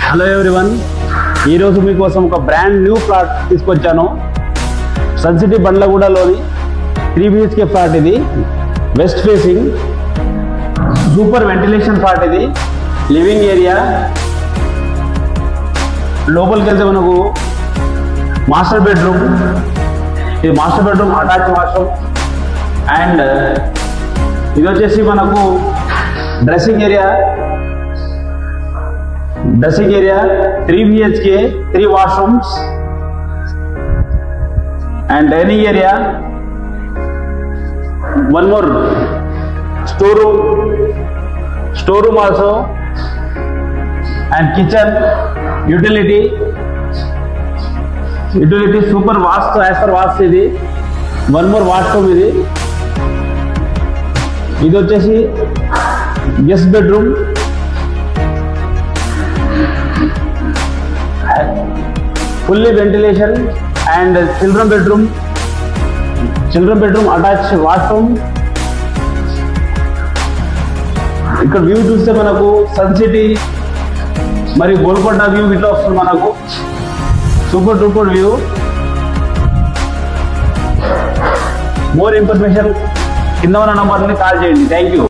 Hello everyone, ఈరోజు మీకోసం ఒక బ్రాండ్ న్యూ ప్లాట్ తీసుకొచ్చాను. సన్ సిటీ బండ్లగూడలోని 3 BHK ప్లాట్. ఇది west facing super ventilation flat. ఇది లివింగ్ ఏరియా. లోపలికి వెళ్తే మనకు మాస్టర్ బెడ్రూమ్. ఇది master bedroom attach washroom. And ఇది వచ్చేసి మనకు dressing area. 3 BHK, 3 washrooms and dining area. One more storeroom also, and kitchen, utility super vast as per vast. ఇది one more washroom. ఇది వచ్చేసి guest bedroom. Fully ventilation and children bedroom attach washroom. ఇక్కడ view చూస్తే మనకు sun city మరియు Golconda view ఇట్లా వస్తుంది. మనకు super duper view. More information కింద ఉన్న నంబర్ని కాల్ చేయండి. Thank you.